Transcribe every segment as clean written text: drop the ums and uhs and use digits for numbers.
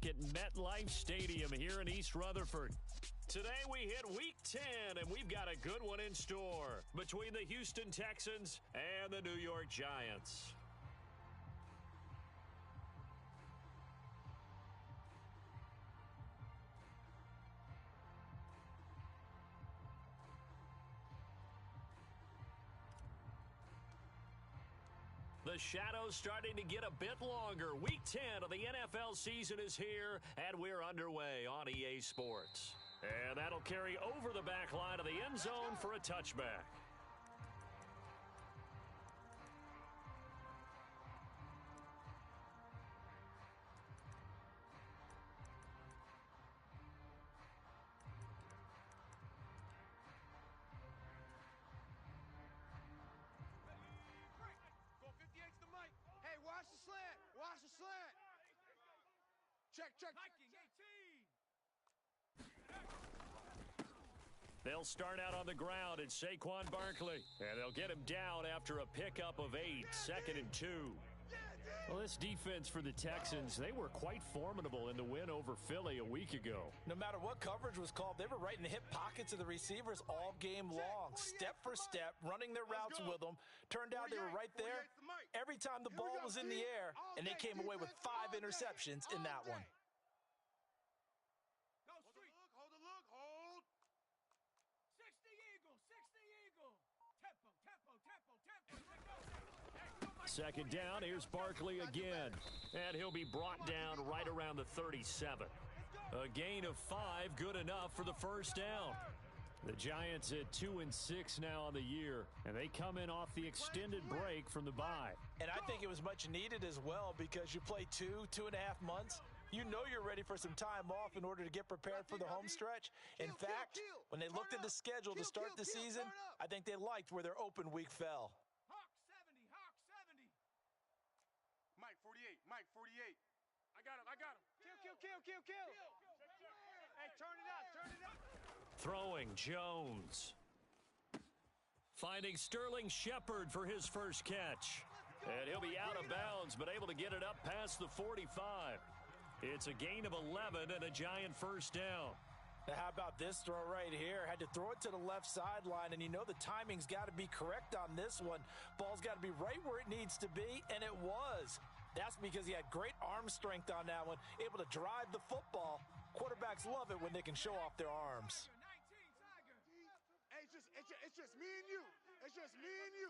look at MetLife Stadium here in East Rutherford. Today we hit Week 10, and we've got a good one in store between the Houston Texans and the New York Giants. The shadow's starting to get a bit longer. Week 10 of the NFL season is here, and we're underway on EA Sports. And that'll carry over the back line of the end zone for a touchback. Hey, watch the slant. Watch the slant. Check. Hiking 18. They'll start out on the ground at Saquon Barkley. And they'll get him down after a pickup of 8, 2nd and 2. Well, this defense for the Texans, they were quite formidable in the win over Philly a week ago. No matter what coverage was called, they were right in the hip pockets of the receivers all game long, step for step, running their routes with them. Turned out they were right there every time the ball was in the air, and they came away with 5 interceptions in that one. Hold the look, hold. 60 Eagle. Tempo. Second down, here's Barkley again. And he'll be brought down right around the 37. A gain of 5, good enough for the first down. The Giants at 2-6 now on the year, and they come in off the extended break from the bye. And I think it was much needed as well because you play 2.5 months. You know you're ready for some time off in order to get prepared for the home stretch. In fact, when they looked at the schedule to start the season, I think they liked where their open week fell. Hawk 70. Mike 48. I got him. Kill. Hey, turn it up. Throwing Jones. Finding Sterling Shepard for his first catch. And he'll be out of bounds, but able to get it up past the 45. It's a gain of 11 and a Giant first down. Now, how about this throw right here? Had to throw it to the left sideline, and you know the timing's got to be correct on this one. Ball's got to be right where it needs to be, and it was. That's because he had great arm strength on that one, able to drive the football. Quarterbacks love it when they can show off their arms. Hey, it's just me and you. It's just me and you.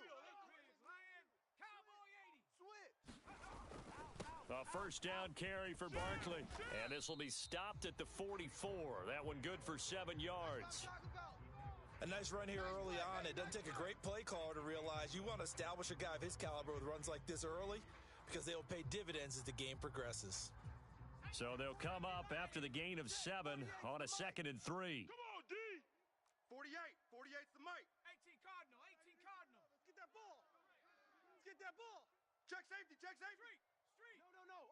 Cowboy 80. Switch. A first down carry for Barkley. And this will be stopped at the 44. That one good for 7 yards. A nice run here early on. It doesn't take a great play caller to realize you want to establish a guy of his caliber with runs like this early because they will pay dividends as the game progresses. So they'll come up after the gain of 7 on a 2nd and 3. Come on, D. 48's the mic. 18 Cardinal. Let's get that ball. Check safety. Street. No.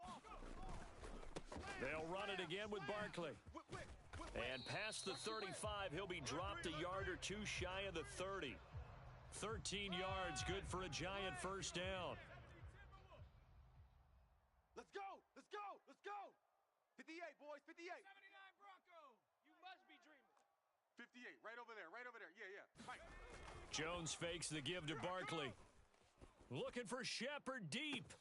They'll run it again with Barkley. And past the 35, he'll be dropped a yard or 2 shy of the 30. 13 yards, good for a Giant first down. Let's go. 58, boys, 58. 79 Bronco. You must be dreaming. 58, right over there. Yeah. Mike. Jones fakes the give to Barkley. Looking for Shepard deep.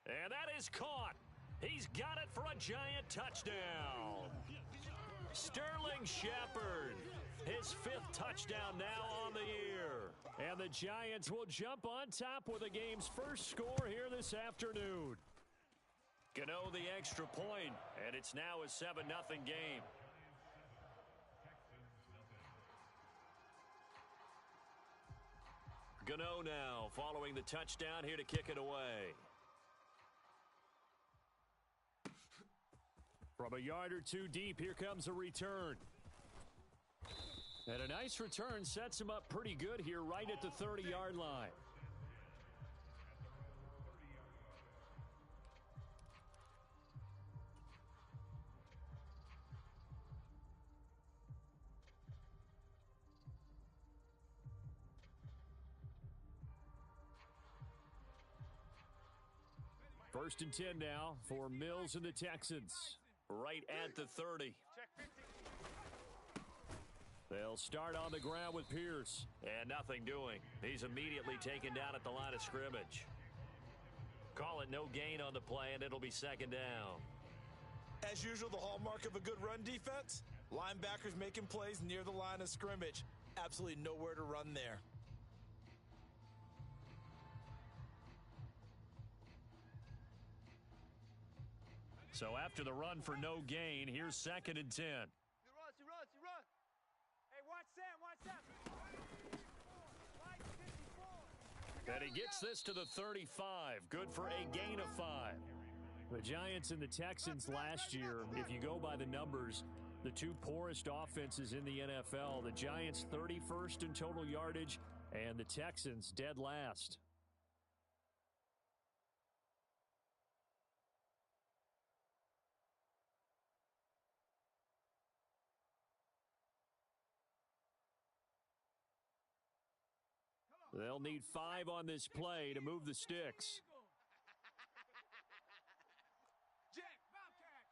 And that is caught. He's got it for a Giant touchdown. Sterling Shepard, his 5th touchdown now on the year. And the Giants will jump on top with the game's first score here this afternoon. Gano the extra point, and it's now a 7-0 game. Gano now following the touchdown here to kick it away. From a yard or 2 deep, here comes a return. And a nice return sets him up pretty good here right at the 30-yard line. First and 10 now for Mills and the Texans. right at the 30. They'll start on the ground with Pierce. And nothing doing. He's immediately taken down at the line of scrimmage. Call it no gain on the play, and it'll be second down. As usual, the hallmark of a good run defense, linebackers making plays near the line of scrimmage. Absolutely nowhere to run there. So after the run for no gain, here's second and 10. He runs. Hey, watch Sam. Right 54. And he gets this to the 35. Good for a gain of 5. The Giants and the Texans last year, if you go by the numbers, the two poorest offenses in the NFL. The Giants 31st in total yardage, and the Texans dead last. They'll need 5 on this play to move the sticks. Check, Bobcat.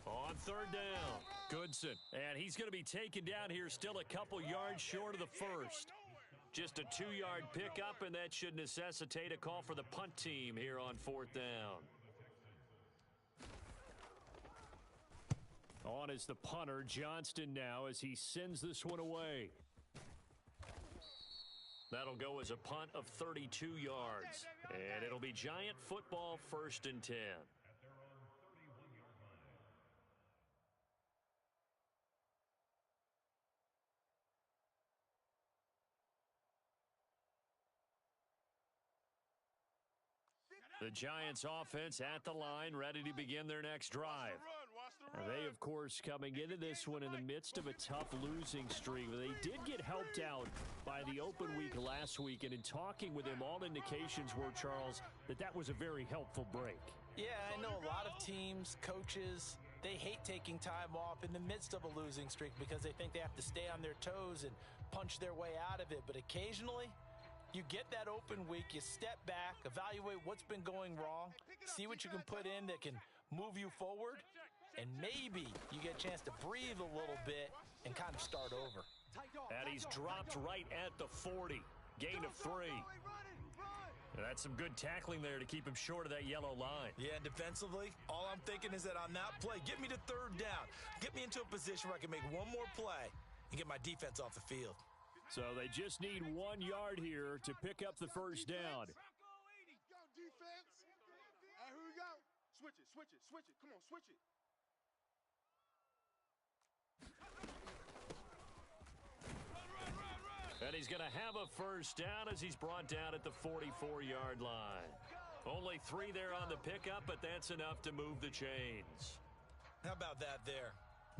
On third down, Goodson. And he's going to be taken down here still a couple yards short of the first. Just a 2-yard pickup, and that should necessitate a call for the punt team here on fourth down. On is the punter, Johnston, now as he sends this one away. That'll go as a punt of 32 yards. And it'll be Giant football, 1st and 10. The Giants offense at the line, ready to begin their next drive. They, of course, coming into this one in the midst of a tough losing streak. They did get helped out by the open week last week, and in talking with him, all indications were, Charles, that was a very helpful break. Yeah, I know a lot of teams, coaches, they hate taking time off in the midst of a losing streak because they think they have to stay on their toes and punch their way out of it. But occasionally, you get that open week, you step back, evaluate what's been going wrong, see what you can put in that can move you forward, and maybe you get a chance to breathe a little bit and kind of start over. And he's dropped right at the 40. Gain of 3. That's some good tackling there to keep him short of that yellow line. Yeah, and defensively, all I'm thinking is that on that play, get me to third down. Get me into a position where I can make one more play and get my defense off the field. So they just need 1 yard here to pick up the first down. Go, defense. Hey, here we go. Switch it. Come on, switch it. And he's going to have a first down as he's brought down at the 44-yard line. Only 3 there on the pickup, but that's enough to move the chains. How about that there?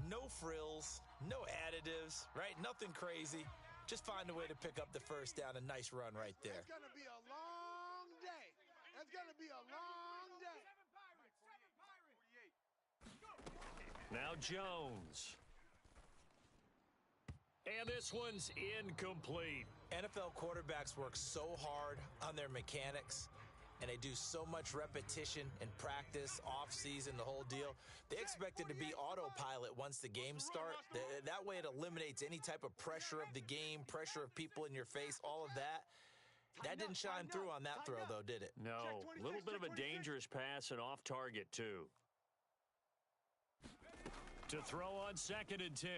No frills, no additives, right? Nothing crazy. Just find a way to pick up the first down. A nice run right there. It's going to be a long day. It's going to be a long day. Now Jones. And this one's incomplete. NFL quarterbacks work so hard on their mechanics, and they do so much repetition and practice, off-season, the whole deal. They expect it to be autopilot once the games start. That way it eliminates any type of pressure of the game, pressure of people in your face, all of that. That didn't shine through on that throw, though, did it? No. A little bit of a dangerous pass and off target, too. To throw on 2nd and 10.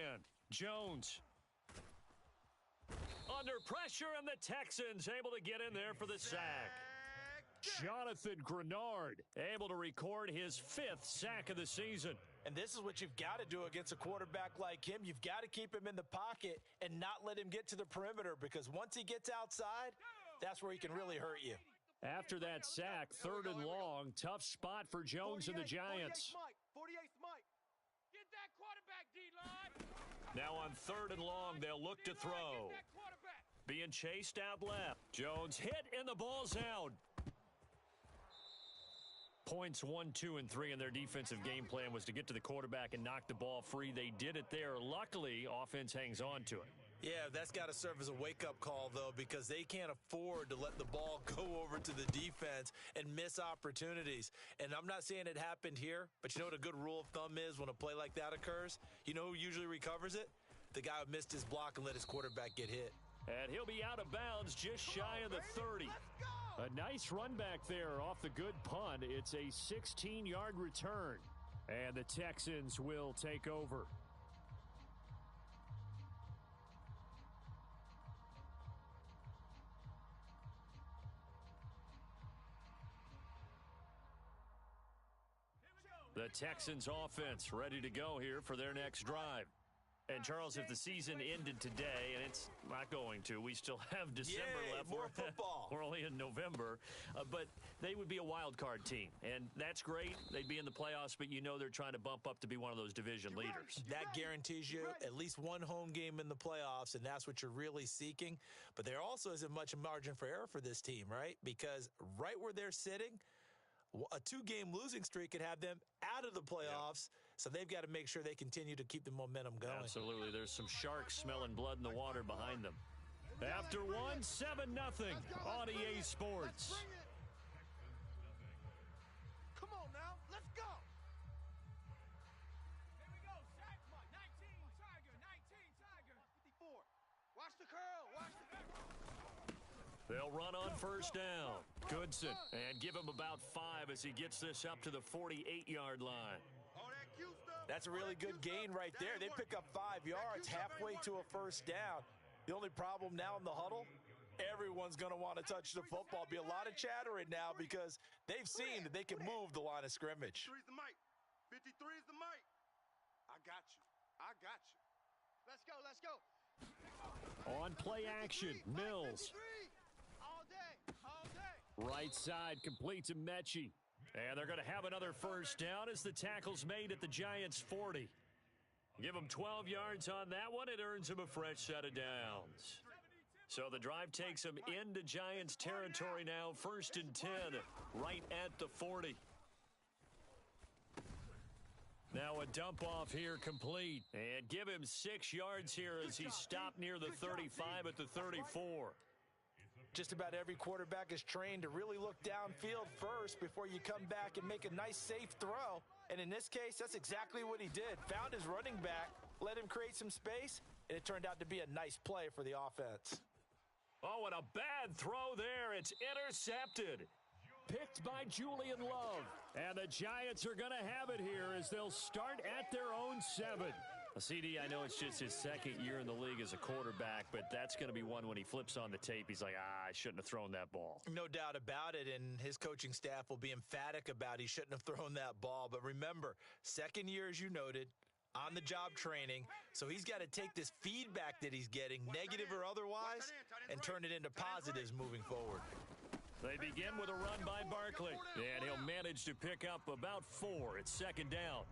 Jones. Under pressure, and the Texans able to get in there for the sack. Jonathan Grenard able to record his 5th sack of the season. And this is what you've got to do against a quarterback like him. You've got to keep him in the pocket and not let him get to the perimeter, because once he gets outside, that's where he can really hurt you. After that sack, 3rd and long, tough spot for Jones and the Giants. 48th Mike. Get that quarterback, D-line. Now on 3rd and long, they'll look to throw. Being chased out left. Jones hit, and the ball's out. Points 1, 2, and 3 in their defensive game plan was to get to the quarterback and knock the ball free. They did it there. Luckily, offense hangs on to it. Yeah, that's got to serve as a wake-up call, though, because they can't afford to let the ball go over to the defense and miss opportunities. And I'm not saying it happened here, but you know what a good rule of thumb is when a play like that occurs? You know who usually recovers it? The guy who missed his block and let his quarterback get hit. And he'll be out of bounds just shy of the 30. A nice run back there off the good punt. It's a 16-yard return. And the Texans will take over. The Texans offense ready to go here for their next drive. And, Charles, if the season ended today, and it's not going to, we still have December left. More football. We're only in November. But they would be a wild card team. And that's great. They'd be in the playoffs, but you know they're trying to bump up to be one of those division leaders. That guarantees you at least one home game in the playoffs, and that's what you're really seeking. But there also isn't much margin for error for this team, right? Because right where they're sitting, a 2-game losing streak could have them out of the playoffs, so they've got to make sure they continue to keep the momentum going. Absolutely. There's some sharks smelling blood in the water behind them. After one, 7-0 on EA Sports. Come on now, let's go. Here we go. Sack mark. 19 Tiger. 19 Tiger. 54. Watch the curl. Watch the curl. They'll run on first down. Goodson, and give him about 5 as he gets this up to the 48-yard line. That's a really good gain right there. They pick up 5 yards halfway to a first down. The only problem now in the huddle, everyone's going to want to touch the football. Be a lot of chattering now because they've seen that they can move the line of scrimmage. 53 is the mic. 53 is the mic. I got you. I got you. Let's go. Let's go. On play action, Mills. All day. All day. Right side complete to Mechie. And they're going to have another first down as the tackle's made at the Giants' 40. Give them 12 yards on that one. It earns them a fresh set of downs. So the drive takes them into Giants territory now. 1st and 10, right at the 40. Now a dump off here complete. And give him 6 yards here as he's stopped near the 35 at the 34. Just about every quarterback is trained to really look downfield first before you come back and make a nice, safe throw. And in this case, that's exactly what he did. Found his running back, let him create some space, and it turned out to be a nice play for the offense. Oh, and a bad throw there. It's intercepted. Picked by Julian Love. And the Giants are going to have it here as they'll start at their own 7. CD, I know it's just his second year in the league as a quarterback, but that's going to be one when he flips on the tape. He's like, I shouldn't have thrown that ball. No doubt about it, and his coaching staff will be emphatic about he shouldn't have thrown that ball. But remember, second year, as you noted, on-the-job training, so he's got to take this feedback that he's getting, negative or otherwise, and turn it into positives moving forward. They begin with a run by Barkley, and he'll manage to pick up about 4. It's 2nd down.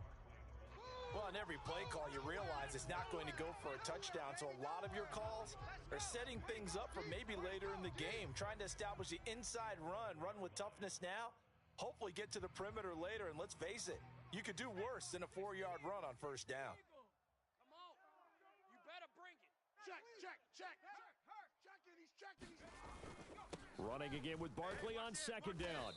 Well, on every play call, you realize it's not going to go for a touchdown, so a lot of your calls are setting things up for maybe later in the game, trying to establish the inside run with toughness now, hopefully get to the perimeter later, and let's face it, you could do worse than a 4-yard run on first down. Come on. You better bring it. Check. He's checking. Running again with Barkley on 2nd down.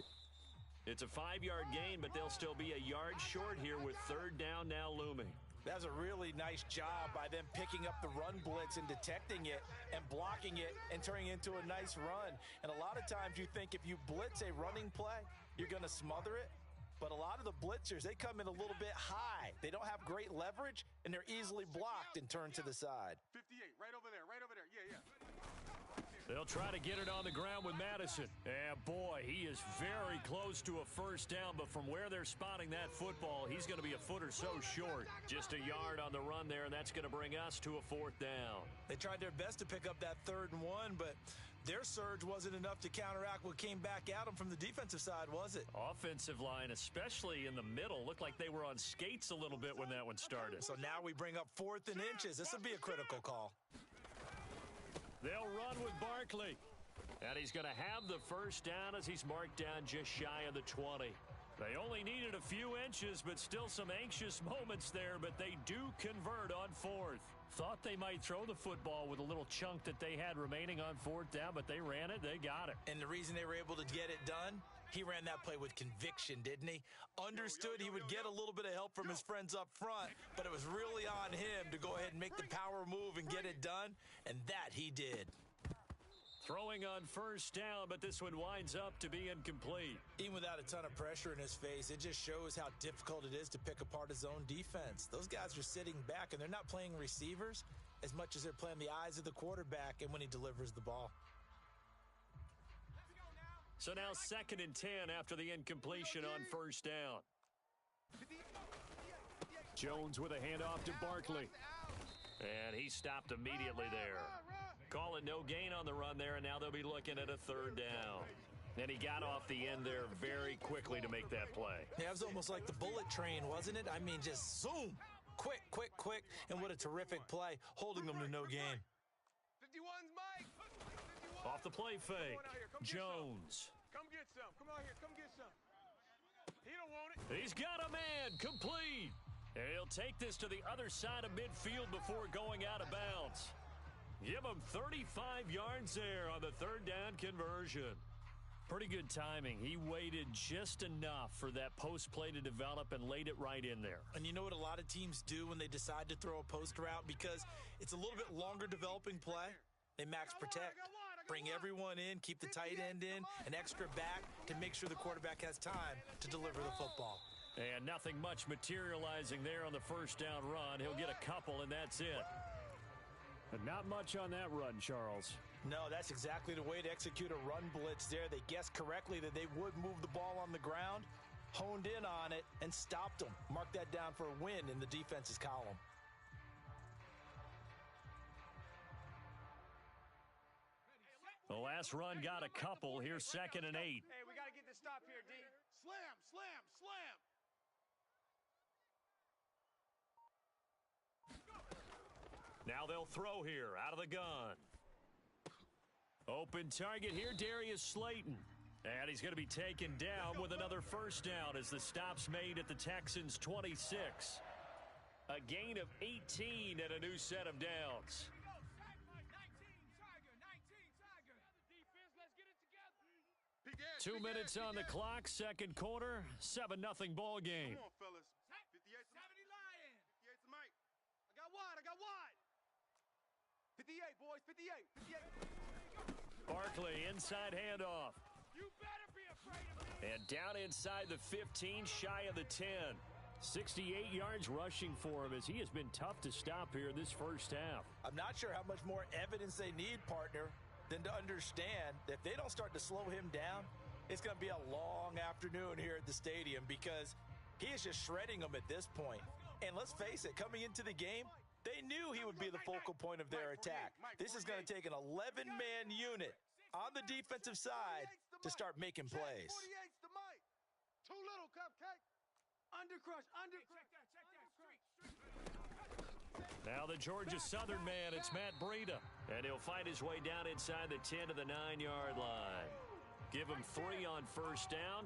It's a 5-yard gain, but they'll still be a yard short here with 3rd down now looming. That's a really nice job by them picking up the run blitz and detecting it and blocking it and turning it into a nice run. And a lot of times you think if you blitz a running play, you're going to smother it. But a lot of the blitzers, they come in a little bit high. They don't have great leverage, and they're easily blocked and turned to the side. 58, right over there. Yeah. They'll try to get it on the ground with Madison. And boy, he is very close to a first down, but from where they're spotting that football, he's going to be a foot or so short. Just a yard on the run there, and that's going to bring us to a 4th down. They tried their best to pick up that 3rd and 1, but their surge wasn't enough to counteract what came back at them from the defensive side, was it? Offensive line, especially in the middle, looked like they were on skates a little bit when that one started. So now we bring up 4th and inches. This will be a critical call. They'll run with Barkley. And he's going to have the first down as he's marked down just shy of the 20. They only needed a few inches, but still some anxious moments there, but they do convert on fourth. Thought they might throw the football with a little chunk that they had remaining on fourth down, but they ran it, they got it. And the reason they were able to get it done, he ran that play with conviction, didn't he? Understood he would get a little bit of help from his friends up front, but it was really on him to go ahead and make the power move and get it done, and that he did. Throwing on first down, but this one winds up to be incomplete. Even without a ton of pressure in his face, it just shows how difficult it is to pick apart his own defense. Those guys are sitting back, and they're not playing receivers as much as they're playing the eyes of the quarterback and when he delivers the ball. So now 2nd and 10 after the incompletion on first down. Jones with a handoff to Barkley. And he stopped immediately there. Calling no gain on the run there, and now they'll be looking at a 3rd down. And he got off the end there very quickly to make that play. Yeah, it was almost like the bullet train, wasn't it? I mean, just zoom. Quick, quick, quick. And what a terrific play, holding them to no gain. 51's Mike. 51. Off the play fake, Jones. Come get some. Come out here. Come get some. He don't want it. He's got a man, complete. And he'll take this to the other side of midfield before going out of bounds. Give him 35 yards there on the 3rd down conversion. Pretty good timing. He waited just enough for that post play to develop and laid it right in there. And you know what a lot of teams do when they decide to throw a post route? Because it's a little bit longer developing play. They max protect. Bring everyone in, keep the tight end in, an extra back to make sure the quarterback has time to deliver the football. And nothing much materializing there on the first down run. He'll get a couple, and that's it. And not much on that run, Charles. No, that's exactly the way to execute a run blitz there. They guessed correctly that they would move the ball on the ground, honed in on it, and stopped them. Mark that down for a win in the defense's column. The last run got a couple. Here's 2nd and 8. Hey, we got to get this stop here, D. Slam, slam, slam. Now they'll throw here out of the gun. Open target here, Darius Slayton. And he's going to be taken down with another first down as the stop's made at the Texans' 26. A gain of 18 and a new set of downs. 2 minutes on the clock, 2nd quarter, 7-0 ball game. Come on, fellas. 58 70 Lion. 58 to Mike. I got wide. 58, boys, 58. Barkley, inside handoff. You better be afraid of me. And down inside the 15, shy of the 10. 68 yards rushing for him as he has been tough to stop here this first half. I'm not sure how much more evidence they need, partner, than to understand that if they don't start to slow him down, it's going to be a long afternoon here at the stadium because he is just shredding them at this point. And let's face it, coming into the game, they knew he would be the focal point of their attack. This is going to take an 11-man unit on the defensive side to start making plays. 48's to Mike. Too little, Cupcake. Undercrush. Check that. Street. Now the Georgia Southern man, it's Matt Breida. And he'll find his way down inside the 10 to the 9-yard line. Give him 3 on first down.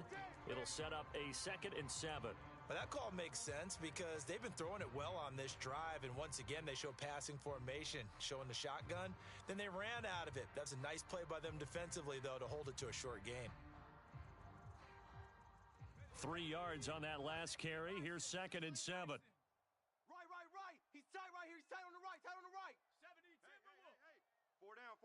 It'll set up a 2nd and 7. But that call makes sense because they've been throwing it well on this drive, and once again, they show passing formation, showing the shotgun. Then they ran out of it. That's a nice play by them defensively, though, to hold it to a short gain. 3 yards on that last carry. Here's 2nd and 7. Right. He's tight right here. He's tight on the right. 70 Timberwolves. Hey. 4 down.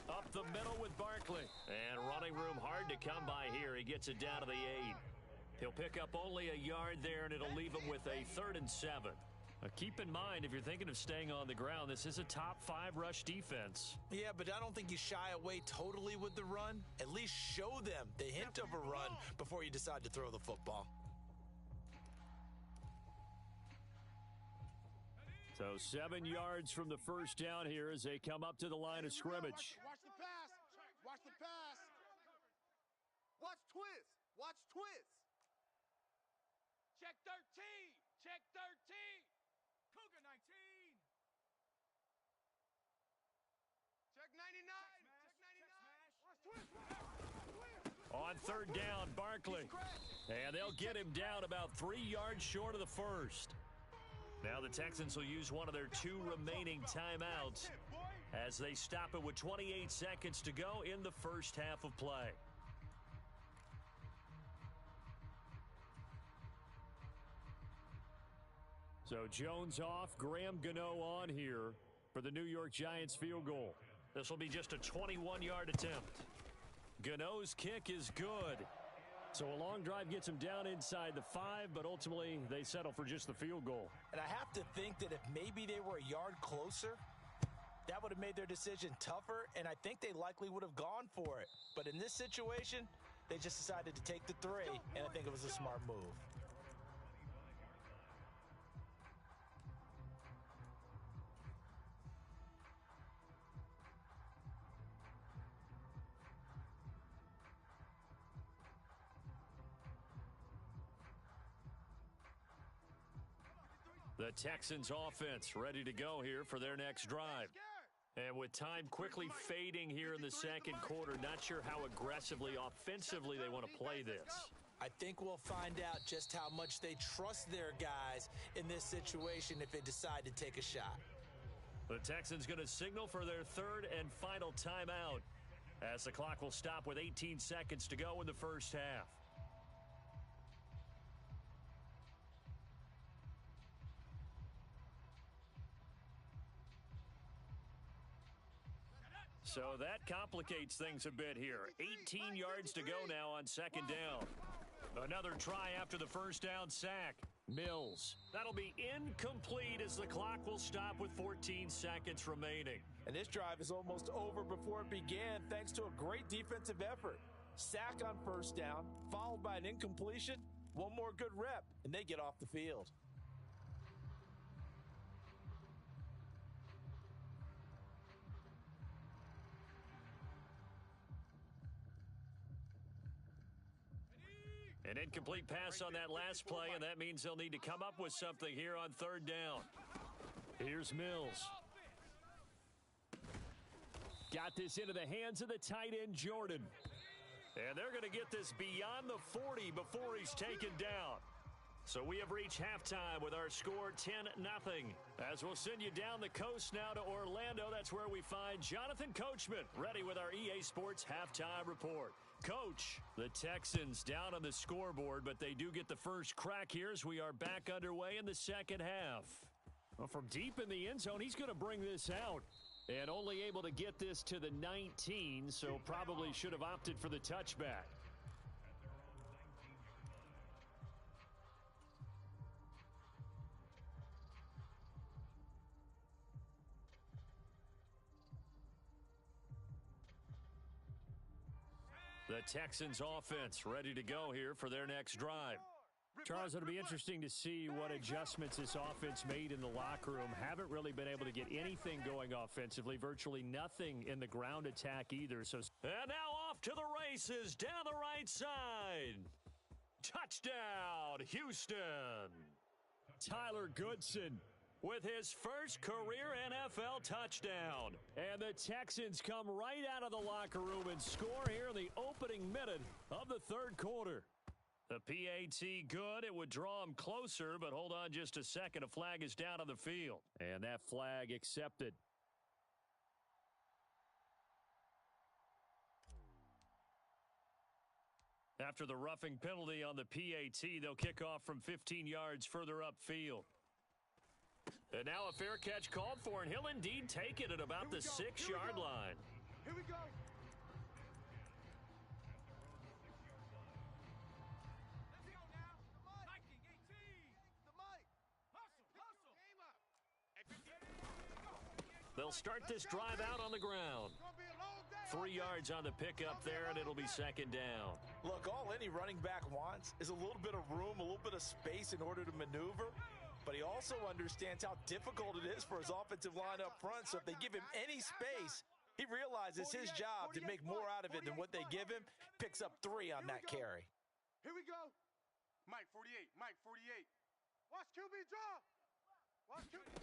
Up the middle with Barkley. And running room hard to come by here. He gets it down to the 8. He'll pick up only a yard there, and it'll leave him with a 3rd and 7. Keep in mind, if you're thinking of staying on the ground, this is a top 5 rush defense. Yeah, but I don't think you shy away totally with the run. At least show them the hint of a run before you decide to throw the football. So 7 yards from the first down here as they come up to the line of scrimmage. Watch the pass. Watch the pass. Watch twist. Check 13. Cougar 19. Check 99. Check 99. Watch twist. On on third down, Barkley. And they'll get him down about 3 yards short of the first. Now the Texans will use one of their 2 remaining timeouts as they stop it with 28 seconds to go in the first half of play. So Jones off, Graham Gano on here for the New York Giants field goal. This will be just a 21-yard attempt. Gano's kick is good. So a long drive gets him down inside the 5, but ultimately they settle for just the field goal. And I have to think that if maybe they were a yard closer, that would have made their decision tougher, and I think they likely would have gone for it. But in this situation, they just decided to take the 3, and I think it was a smart move. The Texans offense ready to go here for their next drive. And with time quickly fading here in the second quarter, not sure how aggressively, offensively they want to play this. I think we'll find out just how much they trust their guys in this situation if they decide to take a shot. The Texans going to signal for their 3rd and final timeout as the clock will stop with 18 seconds to go in the first half. So that complicates things a bit here. 18 yards to go now on second down. Another try after the first down sack. Mills. That'll be incomplete as the clock will stop with 14 seconds remaining. And this drive is almost over before it began thanks to a great defensive effort. Sack on first down, followed by an incompletion. One more good rep, and they get off the field. An incomplete pass on that last play, and that means they'll need to come up with something here on third down. Here's Mills. Got this into the hands of the tight end, Jordan. And they're going to get this beyond the 40 before he's taken down. So we have reached halftime with our score 10-0. As we'll send you down the coast now to Orlando, that's where we find Jonathan Coachman ready with our EA Sports halftime report. Coach, the Texans down on the scoreboard, but they do get the first crack here as we are back underway in the second half. Well, from deep in the end zone, he's going to bring this out. And only able to get this to the 19, so probably should have opted for the touchback. The Texans offense ready to go here for their next drive. Charles, it'll be interesting to see what adjustments this offense made in the locker room. Haven't really been able to get anything going offensively, virtually nothing in the ground attack either. So, and now off to the races down the right side. Touchdown, Houston. Tyler Goodson with his first career NFL touchdown. And the Texans come right out of the locker room and score here in the opening minute of the third quarter. The PAT good. It would draw him closer, but hold on just a second. A flag is down on the field. And that flag accepted. After the roughing penalty on the PAT, they'll kick off from 15 yards further upfield. And now a fair catch called for, and he'll indeed take it at about the 6-yard line. Here we go. They'll start this drive out on the ground. 3 yards on the pickup there, and it'll be second down. Look, all any running back wants is a little bit of room, a little bit of space in order to maneuver. But he also understands how difficult it is for his offensive line up front. So if they give him any space, he realizes his job to make more out of it than what they give him. Picks up 3 on that carry. Here we go. Mike 48. Mike 48. Watch QB draw. Watch QB.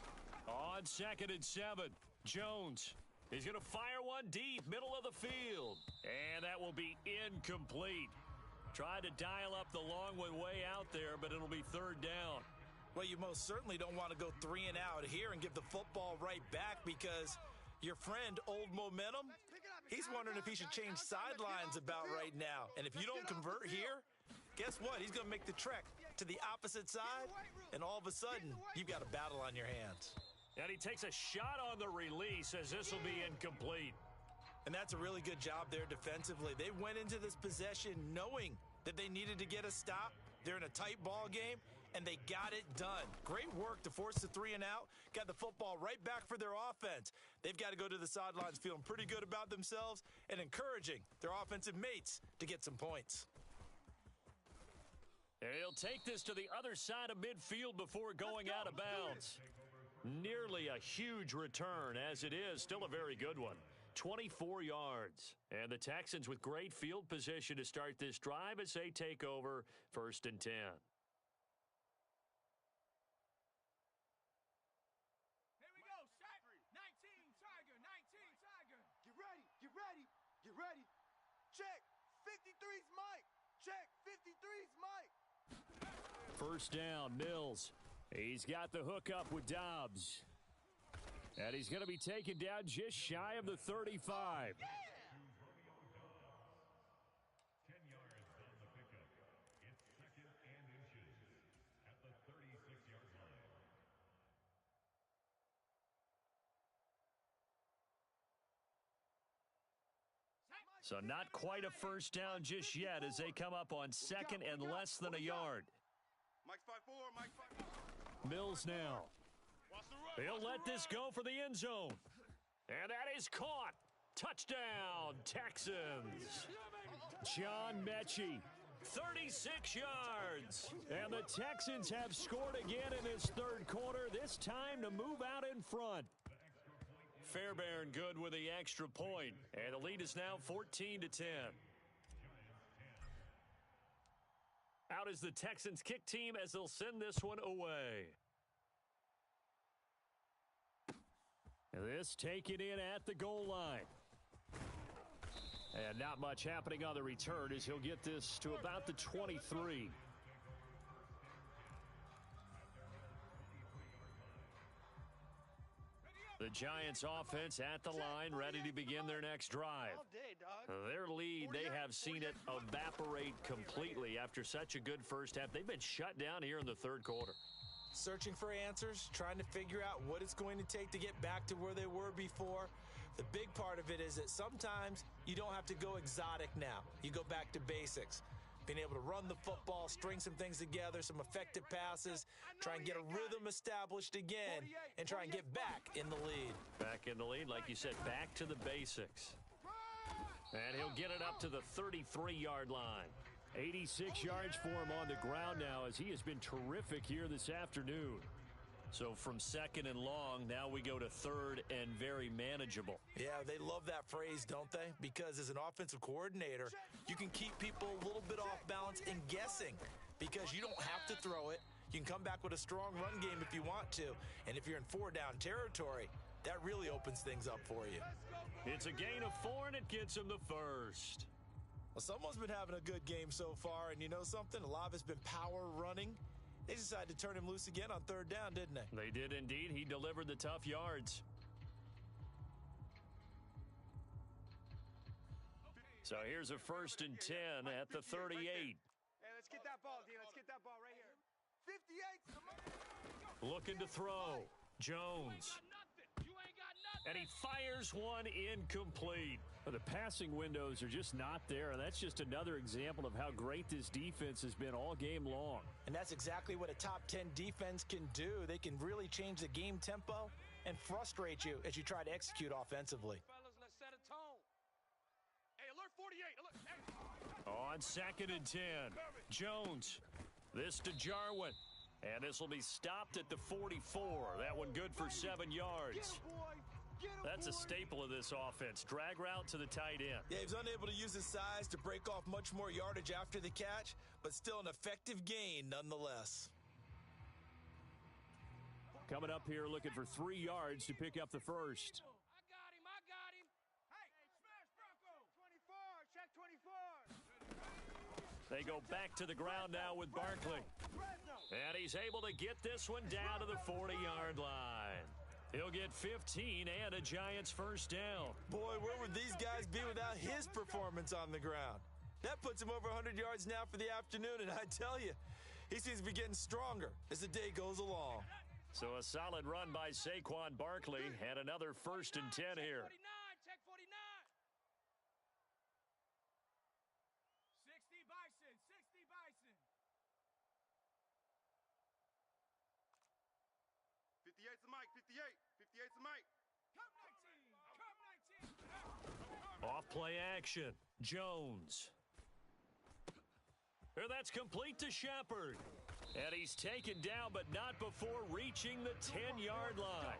On 2nd and 7, Jones He's going to fire one deep, middle of the field. And that will be incomplete. Tried to dial up the long one way out there, but it'll be third down. Well, you most certainly don't want to go 3 and out here and give the football right back because your friend, Old Momentum, he's wondering if he should change sidelines about right now. And if you don't convert here, guess what? He's going to make the trek to the opposite side, and all of a sudden, you've got a battle on your hands. And he takes a shot on the release as this will be incomplete. And that's a really good job there defensively. They went into this possession knowing that they needed to get a stop. They're in a tight ball game, and they got it done. Great work to force the 3 and out. Got the football right back for their offense. They've got to go to the sidelines feeling pretty good about themselves and encouraging their offensive mates to get some points. He'll take this to the other side of midfield before going out of bounds. Nearly a huge return, as it is. Still a very good one. 24 yards. And the Texans with great field position to start this drive as they take over 1st and 10. Here we go, set. 19, Tiger, 19, Tiger. Get ready, get ready, get ready. Check, 53's Mike. Check, 53's Mike. First down, Mills. He's got the hook up with Dobbs. And he's going to be taken down just shy of the 35. 10 yards on the pickup. It's 2nd and inches at the 36-yard line. So not quite a first down just yet as they come up on 2nd and less than a yard. Mike's 5'4", Mike's 5'4". Mills now. Watch the run. He'll let this go for the end zone. And that is caught. Touchdown, Texans. John Mechie, 36 yards. And the Texans have scored again in this third quarter, this time to move out in front. Fairbairn good with the extra point. And the lead is now 14-10. Out is the Texans kick team as they'll send this one away. This taken in at the goal line. And not much happening on the return as he'll get this to about the 23. The Giants offense at the line, ready to begin their next drive. Their lead, they have seen it evaporate completely after such a good first half. They've been shut down here in the third quarter. Searching for answers, trying to figure out what it's going to take to get back to where they were before. The big part of it is that sometimes you don't have to go exotic now. You go back to basics. Being able to run the football, string some things together, some effective passes, try and get a rhythm established again, and try and get back in the lead. Back in the lead, like you said, back to the basics. And he'll get it up to the 33-yard line. 86 yards for him on the ground now as he has been terrific here this afternoon. So from 2nd and long, now we go to 3rd and very manageable. Yeah, they love that phrase, don't they? Because as an offensive coordinator, you can keep people a little bit off balance and guessing because you don't have to throw it. You can come back with a strong run game if you want to. And if you're in 4-down territory, that really opens things up for you. It's a gain of 4, and it gets him the first. Well, someone's been having a good game so far, and you know something? A lot of it's been power running. They decided to turn him loose again on 3rd down, didn't they? They did indeed. He delivered the tough yards. So here's a 1st and 10 at the 38. Hey, let's get that ball, D. Let's get that ball right here. 58. Looking to throw. Jones. And he fires one incomplete. The passing windows are just not there, and that's just another example of how great this defense has been all game long. And that's exactly what a top 10 defense can do. They can really change the game tempo and frustrate you as you try to execute offensively. Fellas, let's set a tone. Hey, alert 48. Alert. Hey. On 2nd and 10, Jones. This to Jarwin. And this will be stopped at the 44. That one good for 7 yards. That's a staple of this offense. Drag route to the tight end. Yeah, he was unable to use his size to break off much more yardage after the catch, but still an effective gain nonetheless. Coming up here looking for 3 yards to pick up the first. I got They go back to the ground now with Barkley. And he's able to get this one down to the 40-yard line. He'll get 15 and a Giants first down. Boy, where would these guys be without his performance on the ground? That puts him over 100 yards now for the afternoon, and I tell you, he seems to be getting stronger as the day goes along. So a solid run by Saquon Barkley and another 1st and 10 here. Check 49. 60 Bison, 60 Bison. 58's the mic, 58. 58's the mic. Come 19. Come 19. Off play action. Jones. And that's complete to Shepard. And he's taken down, but not before reaching the 10-yard line.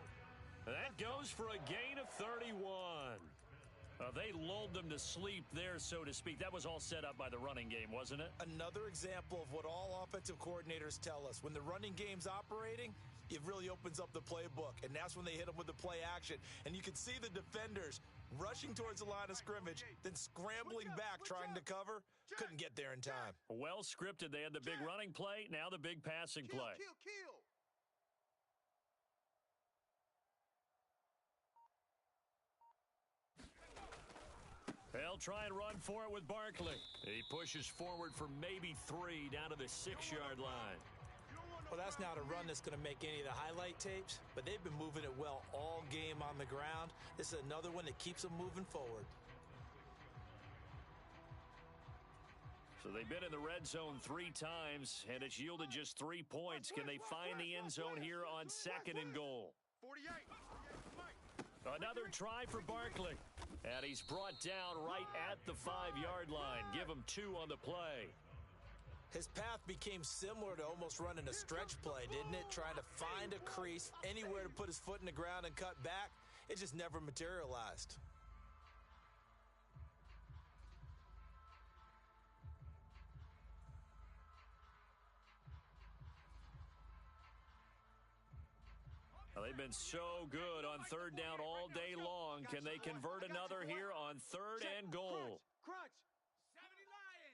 That goes for a gain of 31. They lulled them to sleep there, so to speak. That was all set up by the running game, wasn't it? Another example of what all offensive coordinators tell us. When the running game's operating, it really opens up the playbook, and that's when they hit them with the play action. And you can see the defenders rushing towards the line of scrimmage, then scrambling back trying to cover. Couldn't get there in time. Well scripted. They had the big running play, now the big passing play. Kill. They'll try and run for it with Barkley. He pushes forward for maybe 3 down to the 6-yard line. Well, that's not a run that's going to make any of the highlight tapes, but they've been moving it well all game on the ground. This is another one that keeps them moving forward. So they've been in the red zone 3 times, and it's yielded just 3 points. Can they find the end zone here on 2nd and goal? 48. Another try for Barkley. And he's brought down right at the 5-yard line. Give him 2 on the play. His path became similar to almost running a stretch play, didn't it? Trying to find a crease, anywhere to put his foot in the ground and cut back. It just never materialized. Well, they've been so good on 3rd down all day long. Can they convert another here on 3rd and goal? Crunch. 70 Lion.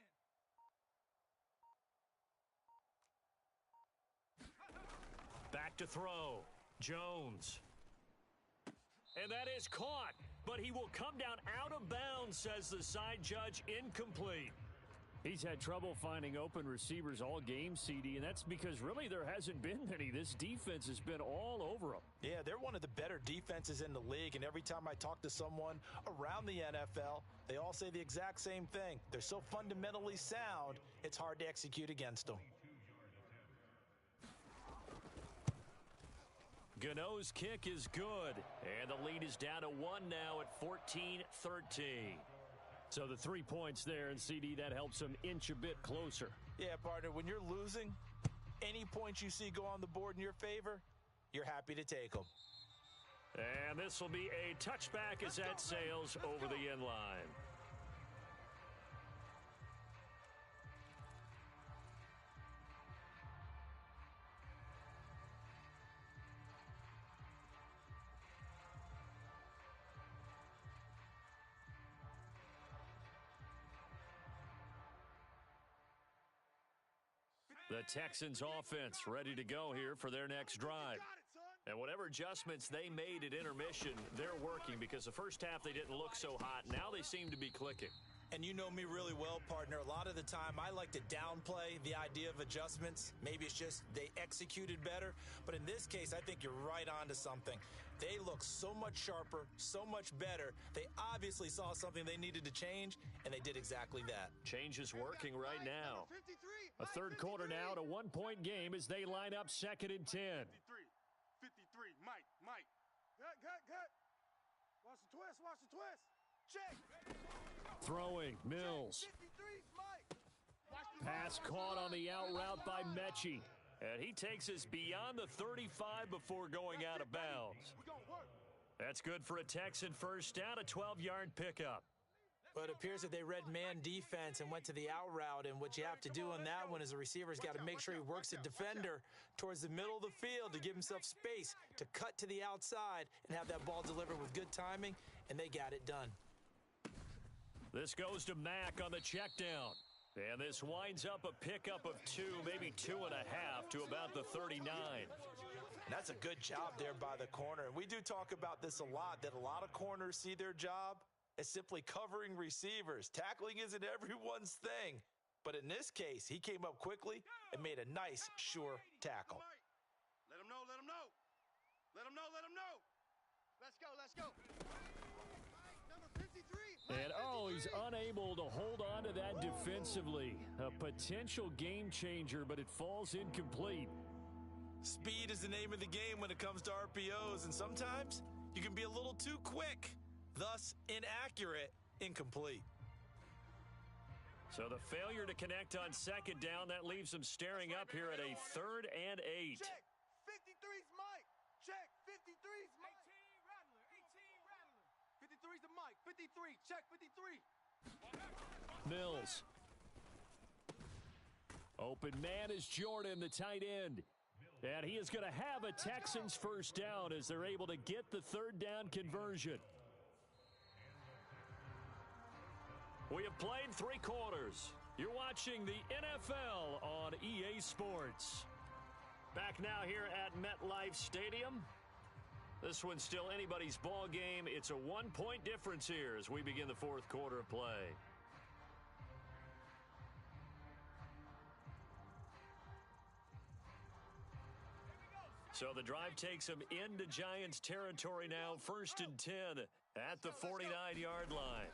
Back to throw. Jones. And that is caught. But he will come down out of bounds, says the side judge. Incomplete. He's had trouble finding open receivers all game, CD, and that's because really there hasn't been many. This defense has been all over them. Yeah, they're one of the better defenses in the league, and every time I talk to someone around the NFL, they all say the exact same thing. They're so fundamentally sound, it's hard to execute against them. Gano's kick is good, and the lead is down to 1 now at 14-13. So the 3 points there, and CD, that helps them inch a bit closer. Yeah, partner, when you're losing, any points you see go on the board in your favor, you're happy to take them. And this will be a touchback as that sails over the end line. The Texans offense ready to go here for their next drive. And whatever adjustments they made at intermission, they're working because the first half they didn't look so hot. Now they seem to be clicking. And you know me really well, partner. A lot of the time I like to downplay the idea of adjustments. Maybe it's just they executed better. But in this case, I think you're right on to something. They look so much sharper, so much better. They obviously saw something they needed to change, and they did exactly that. Change is working right now. A third quarter now to 1-point game as they line up 2nd and 10. 53, Mike. Gut. Watch the twist. Check. Throwing, Mills. 53's Mike. Pass caught on the out route by Mechie. And he takes us beyond the 35 before going out of bounds. That's good for a Texan first down, a 12-yard pickup. But it appears that they read man defense and went to the out route, and what you have to do on that one is the receiver's got to make sure he works the defender towards the middle of the field to give himself space to cut to the outside and have that ball delivered with good timing, and they got it done. This goes to Mack on the check down. And this winds up a pickup of 2, maybe 2.5 to about the 39. That's a good job there by the corner. And we do talk about this a lot, that a lot of corners see their job as simply covering receivers. Tackling isn't everyone's thing. But in this case, he came up quickly and made a nice, sure tackle. Let him know, let him know. Let him know, let him know. Let's go, let's go. Number 53. And he's unable to hold on to that defensively. A potential game changer, but it falls incomplete. Speed is the name of the game when it comes to RPOs, and sometimes you can be a little too quick, thus inaccurate, incomplete. So the failure to connect on second down, that leaves them staring up here at a 3rd and 8. Check. 53's Mike. Check. 53's Mike. 18 Rattler, 18 Rattler. 53's the Mike. 53, check 53. Mills. Open man is Jordan, the tight end. And he is going to have a Texans first down as they're able to get the 3rd down conversion. We have played 3 quarters. You're watching the NFL on EA Sports. Back now here at MetLife Stadium. This one's still anybody's ball game. It's a 1-point difference here as we begin the 4th quarter of play. So the drive takes them into Giants territory now. 1st and 10 at the 49-yard line.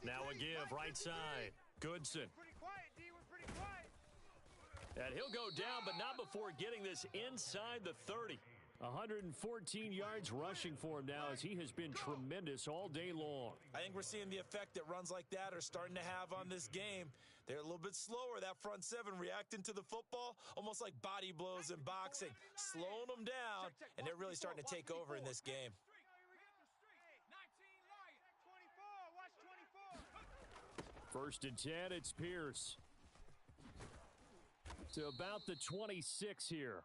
Now a give right side. Goodson. Pretty quiet, D. We're pretty quiet. And he'll go down, but not before getting this inside the 30. 114 yards rushing for him now as he has been tremendous all day long. I think we're seeing the effect that runs like that are starting to have on this game. They're a little bit slower, that front 7 reacting to the football, almost like body blows in boxing, slowing them down, and they're really starting to take over in this game. 1st and 10, it's Pierce. To about the 26 here.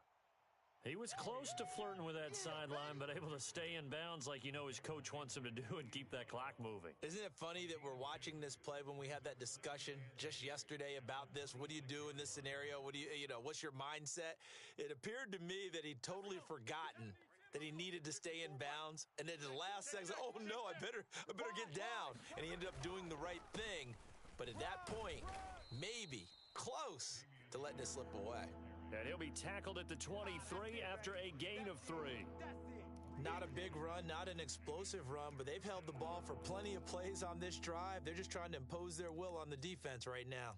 He was close to flirting with that sideline, but able to stay in bounds like his coach wants him to do and keep that clock moving. Isn't it funny that we're watching this play when we had that discussion just yesterday about this? What do you do in this scenario? What do what's your mindset? It appeared to me that he'd totally forgotten that he needed to stay in bounds, and then at the last second, oh no, I better get down. And he ended up doing the right thing. But at that point, maybe close to letting it slip away. And he'll be tackled at the 23 after a gain of 3. Not a big run, not an explosive run, but they've held the ball for plenty of plays on this drive. They're just trying to impose their will on the defense right now.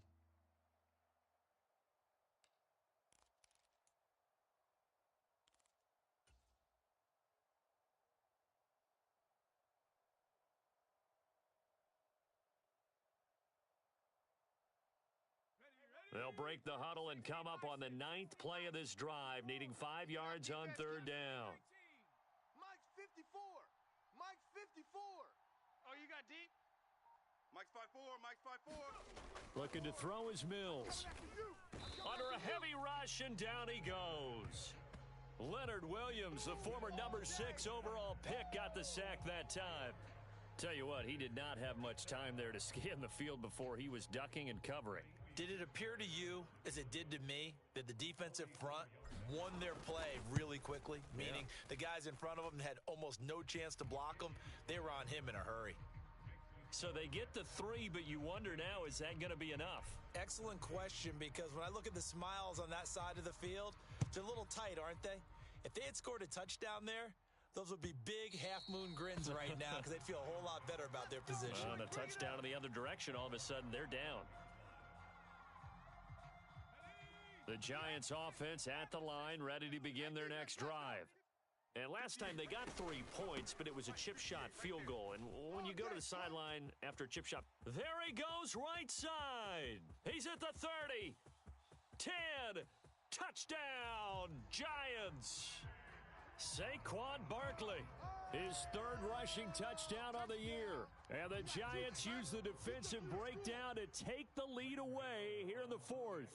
They'll break the huddle and come up on the 9th play of this drive, needing 5 yards on 3rd down. Mike's 54. Mike's 54. Oh, you got deep? Mike's 5'4", Mike's 5'4". Looking to throw his Mills. Under a heavy rush, and down he goes. Leonard Williams, the former number 6 overall pick, got the sack that time. Tell you what, he did not have much time there to scan the field before he was ducking and covering. Did it appear to you, as it did to me, that the defensive front won their play really quickly? Meaning the guys in front of them had almost no chance to block them. They were on him in a hurry. So they get the 3, but you wonder now, is that going to be enough? Excellent question, because when I look at the smiles on that side of the field, they're a little tight, aren't they? If they had scored a touchdown there, those would be big half-moon grins right now because they'd feel a whole lot better about their position. On a touchdown in the other direction, all of a sudden they're down. The Giants offense at the line, ready to begin their next drive. And last time they got 3 points, but it was a chip shot field goal. And when you go to the sideline after a chip shot, there he goes right side. He's at the 30. 10. Touchdown, Giants. Saquon Barkley, his 3rd rushing touchdown of the year. And the Giants use the defensive breakdown to take the lead away here in the 4th.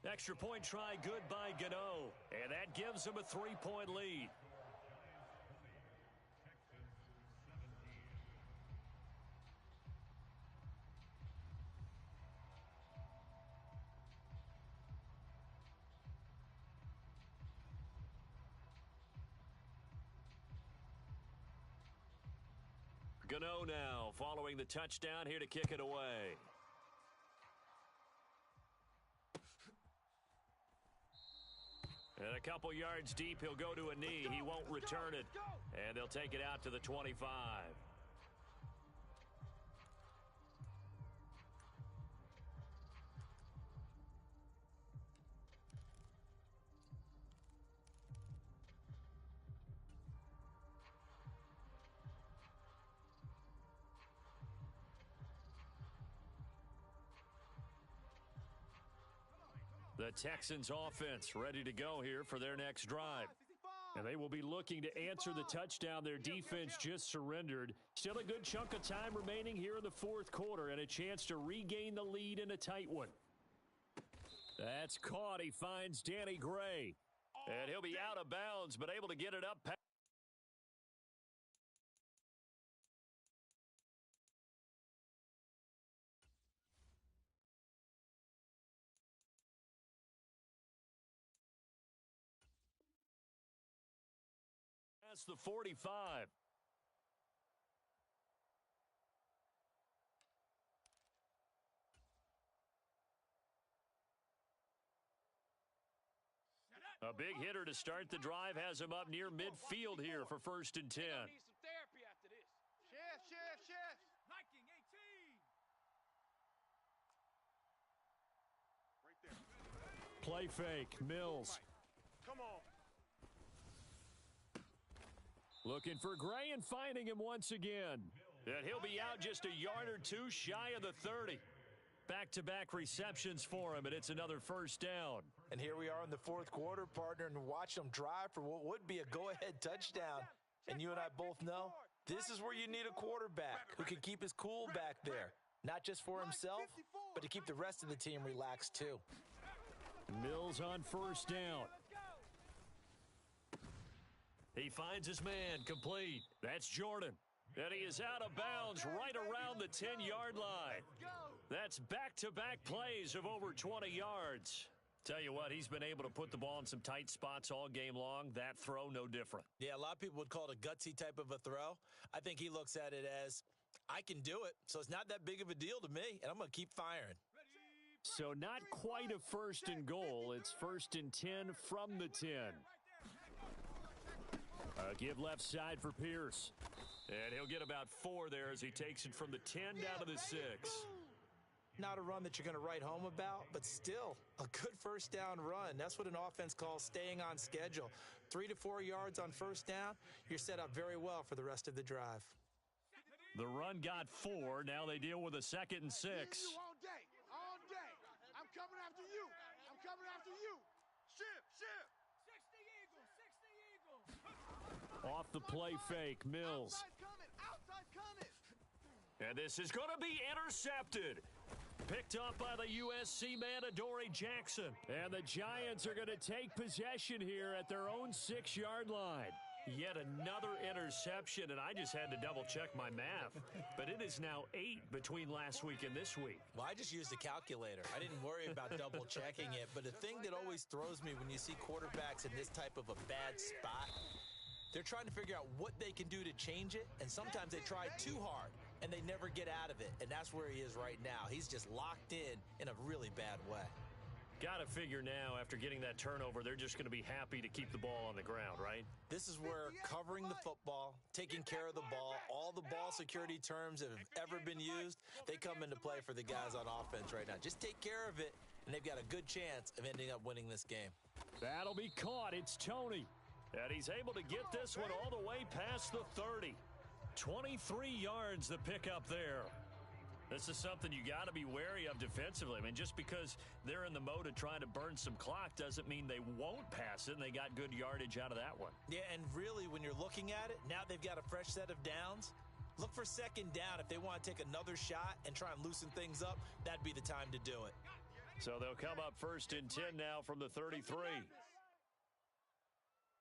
Extra point try good by Gano, and that gives him a 3-point lead. Gano now following the touchdown here to kick it away. And a couple yards deep, he'll go to a knee. He won't return it. And they'll take it out to the 25. The Texans offense ready to go here for their next drive. And they will be looking to answer the touchdown their defense just surrendered. Still a good chunk of time remaining here in the fourth quarter and a chance to regain the lead in a tight one. That's caught. He finds Danny Gray. And he'll be out of bounds, but able to get it up. That's the 45. A big hitter to start the drive has him up near midfield here for 1st and 10. Need some therapy after this. Chef. Hiking 18. Play Right there. fake. Mills. Come on. Looking for Gray and finding him once again. And he'll be out just a yard or two shy of the 30. Back-to-back receptions for him, and it's another 1st down. And here we are in the fourth quarter, partner, and watch them drive for what would be a go-ahead touchdown. And you and I both know this is where you need a quarterback who can keep his cool back there. Not just for himself, but to keep the rest of the team relaxed too. Mills on 1st down. He finds his man complete. That's Jordan. And he is out of bounds right around the 10-yard line. That's back-to-back plays of over 20 yards. Tell you what, he's been able to put the ball in some tight spots all game long. That throw, no different. Yeah, a lot of people would call it a gutsy type of a throw. I think he looks at it as, I can do it, so it's not that big of a deal to me, and I'm going to keep firing. So not quite a 1st and goal. It's 1st and 10 from the 10. Give left side for Pierce. And he'll get about 4 there as he takes it from the 10 down to the 6. Not a run that you're going to write home about, but still a good 1st down run. That's what an offense calls staying on schedule. 3 to 4 yards on 1st down, you're set up very well for the rest of the drive. The run got 4. Now they deal with a 2nd and 6. All day. I'm coming after you. Shift. 60 Eagle. Off the play fake, Mills. Outside coming. And this is going to be intercepted. Picked up by the USC man, Adoree Jackson. And the Giants are going to take possession here at their own 6-yard line. Yet another interception, and I just had to double-check my math. But it is now 8 between last week and this week. Well, I just used a calculator. I didn't worry about double-checking it. But the thing that always throws me when you see quarterbacks in this type of a bad spot, they're trying to figure out what they can do to change it, and sometimes they try too hard, and they never get out of it, and that's where he is right now. He's just locked in a really bad way. Got to figure now, after getting that turnover, they're just going to be happy to keep the ball on the ground, right? This is where covering the football, taking care of the ball, all the ball security terms that have ever been used, they come into play for the guys on offense right now. Just take care of it, and they've got a good chance of ending up winning this game. That'll be caught. It's Tony. And he's able to get this one all the way past the 30. 23 yards the pickup there. This is something you got to be wary of defensively. I mean, just because they're in the mode of trying to burn some clock doesn't mean they won't pass it, and they got good yardage out of that one. Yeah, and really, when you're looking at it, now they've got a fresh set of downs. Look for 2nd down. If they want to take another shot and try and loosen things up, that'd be the time to do it. So they'll come up 1st and 10 now from the 33.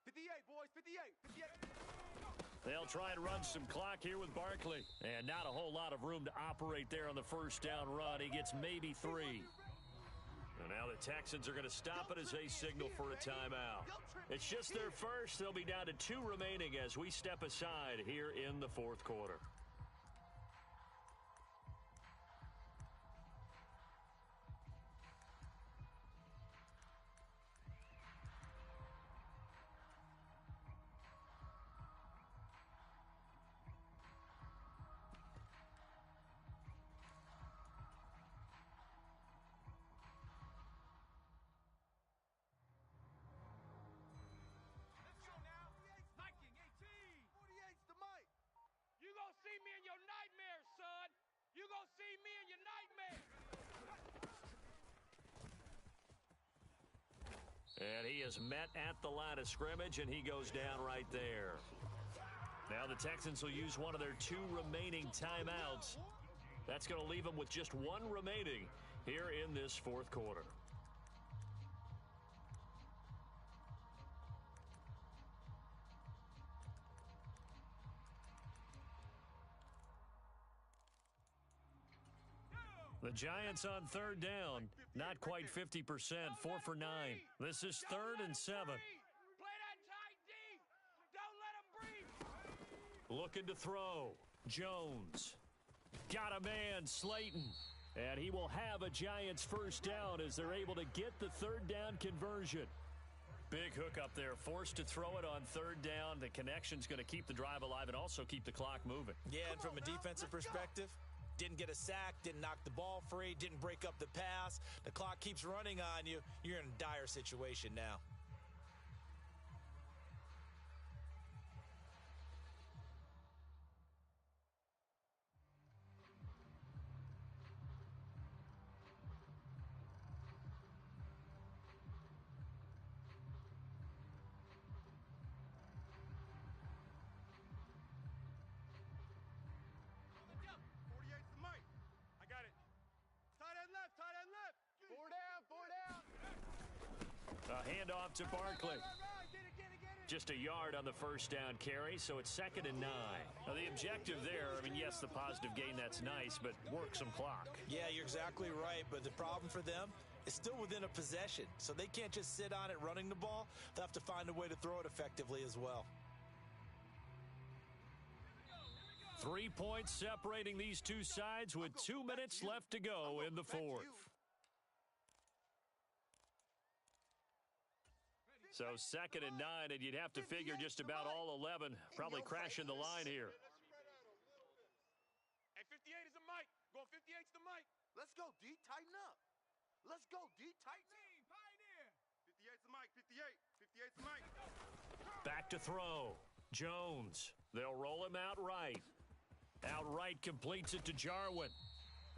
58, boys, 58. They'll try and run some clock here with Barkley. And not a whole lot of room to operate there on the 1st down run. He gets maybe 3. And now the Texans are going to stop it as they signal for a timeout. It's just their first. They'll be down to 2 remaining as we step aside here in the fourth quarter. And he is met at the line of scrimmage, and he goes down right there. Now the Texans will use one of their 2 remaining timeouts. That's going to leave them with just 1 remaining here in this fourth quarter. The Giants on third down, not quite 50%, 4 for 9. This is 3rd and 7. Play that tight D. Don't let him breathe. Looking to throw. Jones. Got a man, Slayton. And he will have a Giants first down as they're able to get the 3rd down conversion. Big hook up there. Forced to throw it on 3rd down. The connection's going to keep the drive alive and also keep the clock moving. Yeah, and from a defensive perspective, didn't get a sack, didn't knock the ball free, didn't break up the pass. The clock keeps running on you. You're in a dire situation now. A handoff to Barkley. Just a yard on the first down carry, so it's 2nd and 9. Now the objective there, I mean, yes, the positive gain, that's nice, but work some clock. Yeah, you're exactly right, but the problem for them is still within a possession, so they can't just sit on it running the ball. They'll have to find a way to throw it effectively as well. 3 points separating these two sides with 2 minutes left to go in the fourth. So 2nd and 9, and you'd have to figure just about all 11 probably crashing the line here. Hey, 58 is the mic. Going 58's the mic. Let's go, D. Tighten up. Let's go, D. Tighten up. Pioneer. 58's the mic. 58. 58's the mic. Back to throw. Jones. They'll roll him out right. Outright completes it to Jarwin.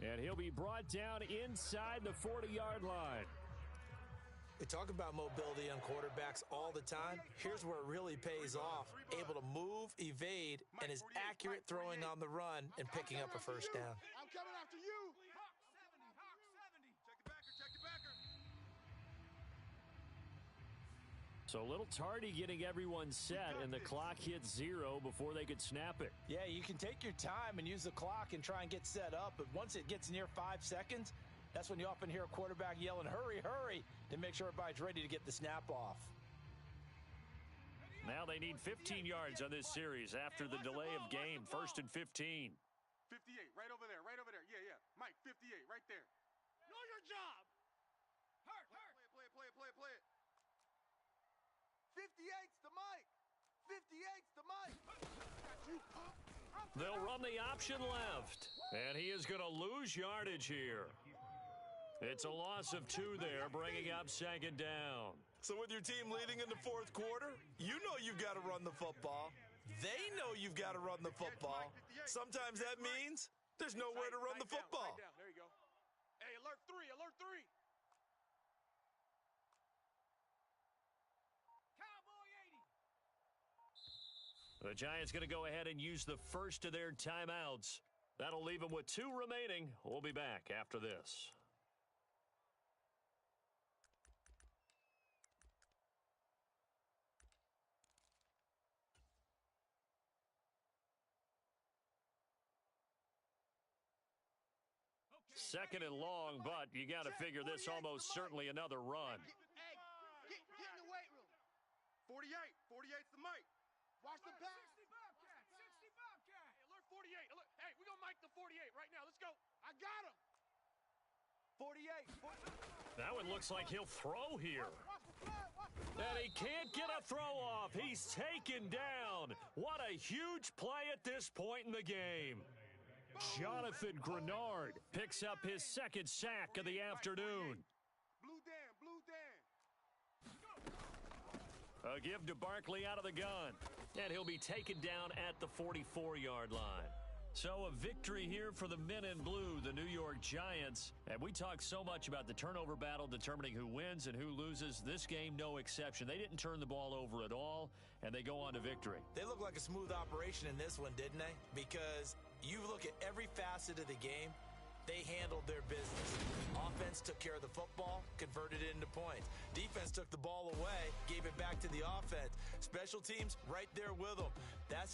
And he'll be brought down inside the 40-yard line. We talk about mobility on quarterbacks all the time. Here's where it really pays off. Able to move, evade, and is accurate throwing on the run and picking up a first down. I'm coming after you. Check the backer. So a little tardy getting everyone set, and the clock hits 0 before they could snap it. Yeah, you can take your time and use the clock and try and get set up, but once it gets near 5 seconds, that's when you often hear a quarterback yelling, hurry, hurry, to make sure everybody's ready to get the snap off. Now they need 15 yards on this series after the delay of game. 1st and 15. 58, right over there, right over there. Yeah. Mike, 58, right there. Know your job. Hurt. Play it. 58's the mic. 58's the mic. They'll run the option left, and he is going to lose yardage here. It's a loss of 2 there, bringing up 2nd down. So with your team leading in the fourth quarter, you know you've got to run the football. They know you've got to run the football. Sometimes that means there's nowhere to run the football. There you go. Hey, alert 3. Cowboy 80. The Giants going to go ahead and use the first of their timeouts. That'll leave them with 2 remaining. We'll be back after this. Second and long, but you got to figure this almost certainly another run. Hey, get in the weight room. 48's the mic. Watch the pass. 60 Bobcat. Hey, alert 48. Hey, we're going to mic the 48 right now. Let's go. I got him. 48. That one looks like he'll throw here. And he can't get a throw off. He's taken down. What a huge play at this point in the game. Jonathan Grenard picks up his 2nd sack of the afternoon. Blue Dan. A give to Barkley out of the gun. And he'll be taken down at the 44-yard line. So a victory here for the men in blue, the New York Giants. And we talk so much about the turnover battle determining who wins and who loses. This game, no exception. They didn't turn the ball over at all, and they go on to victory. They look like a smooth operation in this one, didn't they? Because you look at every facet of the game, they handled their business. Offense took care of the football, converted it into points. Defense took the ball away, gave it back to the offense. Special teams right there with them. That's a